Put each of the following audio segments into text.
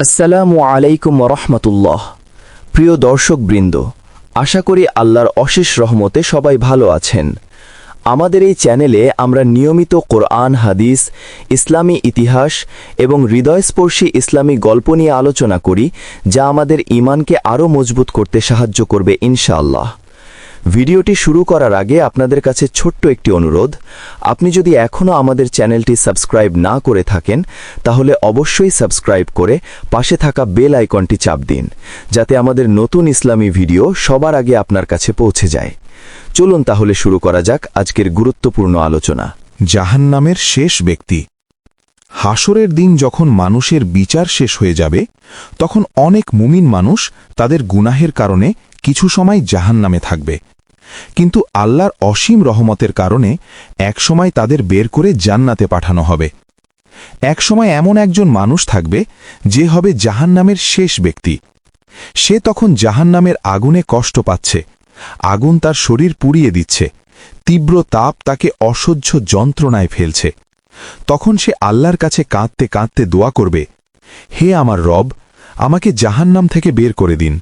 আসসালামু আলাইকুম রহমতুল্লাহ। প্রিয় দর্শকবৃন্দ, আশা করি আল্লাহর অশেষ রহমতে সবাই ভালো আছেন। আমাদের এই চ্যানেলে আমরা নিয়মিত কোরআন, হাদিস, ইসলামী ইতিহাস এবং হৃদয়স্পর্শী ইসলামী গল্প নিয়ে আলোচনা করি, যা আমাদের ঈমানকে আরও মজবুত করতে সাহায্য করবে ইনশাআল্লাহ। ভিডিওটি শুরু করার আগে আপনাদের কাছে ছোট্ট একটি অনুরোধ, আপনি যদি এখনও আমাদের চ্যানেলটি সাবস্ক্রাইব না করে থাকেন তাহলে অবশ্যই সাবস্ক্রাইব করে পাশে থাকা বেল আইকনটি চাপ দিন, যাতে আমাদের নতুন ইসলামী ভিডিও সবার আগে আপনার কাছে পৌঁছে যায়। চলুন তাহলে শুরু করা যাক আজকের গুরুত্বপূর্ণ আলোচনা। জাহান্নামের শেষ ব্যক্তি। হাসরের দিন যখন মানুষের বিচার শেষ হয়ে যাবে, তখন অনেক মুমিন মানুষ তাদের গুনাহের কারণে কিছু সময় জাহান্নামে থাকবে, কিন্তু আল্লাহর অসীম রহমতের কারণে একসময় তাদের বের করে জান্নাতে পাঠানো হবে। একসময় এমন একজন মানুষ থাকবে যে হবে জাহান্নামের শেষ ব্যক্তি। সে তখন জাহান্নামের আগুনে কষ্ট পাচ্ছে, আগুন তার শরীর পুড়িয়ে দিচ্ছে, তীব্র তাপ তাকে অসহ্য যন্ত্রণায় ফেলছে। তখন সে আল্লাহর কাছে কাঁদতে কাঁদতে দোয়া করবে, হে আমার রব, আমাকে জাহান্নাম থেকে বের করে দিন,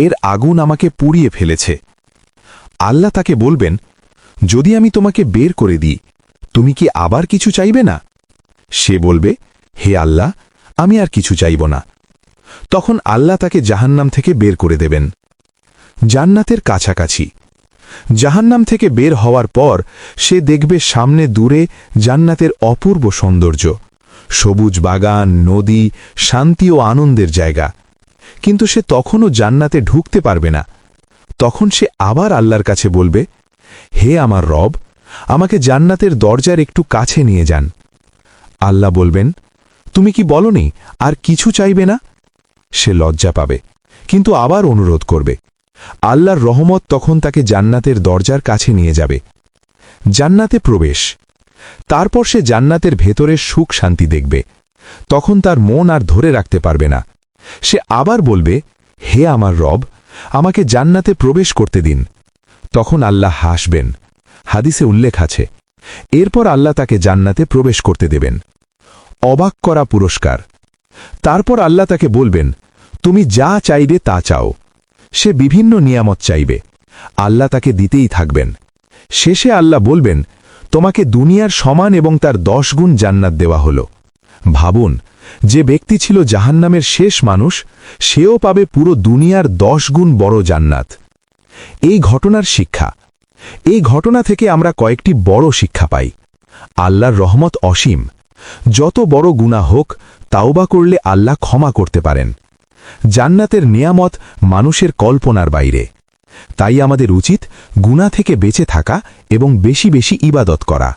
এর আগুন আমাকে পুড়িয়ে ফেলেছে। আল্লাহ তাকে বলবেন, যদি আমি তোমাকে বের করে দিই, তুমি কি আবার কিছু চাইবে না? সে বলবে, হে আল্লাহ, আমি আর কিছু চাইব না। তখন আল্লাহ তাকে জাহান্নাম থেকে বের করে দেবেন। জান্নাতের কাছাকাছি। জাহান্নাম থেকে বের হওয়ার পর সে দেখবে সামনে দূরে জান্নাতের অপূর্ব সৌন্দর্য, সবুজ বাগান, নদী, শান্তি ও আনন্দের জায়গা। কিন্তু সে তখনও জান্নাতে ঢুকতে পারবে না। তখন সে আবার আল্লাহর কাছে বলবে, হে আমার রব, আমাকে জান্নাতের দরজার একটু কাছে নিয়ে যান। আল্লাহ বলবেন, তুমি কি বলনি আর কিছু চাইবে না? সে লজ্জা পাবে, কিন্তু আবার অনুরোধ করবে। আল্লাহর রহমত তখন তাকে জান্নাতের দরজার কাছে নিয়ে যাবে। জান্নাতে প্রবেশ। তারপর সে জান্নাতের ভেতরের সুখ শান্তি দেখবে। তখন তার মন আর ধরে রাখতে পারবে না। সে আবার বলবে, হে আমার রব, আমাকে জান্নাতে প্রবেশ করতে দিন। তখন আল্লাহ হাসবেন। হাদিসে উল্লেখ আছে, এরপর আল্লাহ তাকে জান্নাতে প্রবেশ করতে দেবেন। অবাক করা পুরস্কার। তারপর আল্লাহ তাকে বলবেন, তুমি যা চাইবে তা চাও। সে বিভিন্ন নিয়ামত চাইবে, আল্লাহ তাকে দিতেই থাকবেন। শেষে আল্লাহ বলবেন, তোমাকে দুনিয়ার সমান এবং তার 10 গুণ জান্নাত দেওয়া হল। ভাবুন, যে ব্যক্তি ছিল জাহান্নামের শেষ মানুষ, সেও পাবে পুরো দুনিয়ার 10 গুণ বড় জান্নাত। এই ঘটনার শিক্ষা। এই ঘটনা থেকে আমরা কয়েকটি বড় শিক্ষা পাই। আল্লাহর রহমত অসীম। যত বড় গুনাহ হোক, তাওবা করলে আল্লাহ ক্ষমা করতে পারেন। জান্নাতের নিয়ামত মানুষের কল্পনার বাইরে। তাই আমাদের উচিত গুনাহ থেকে বেঁচে থাকা এবং বেশি বেশি ইবাদত করা।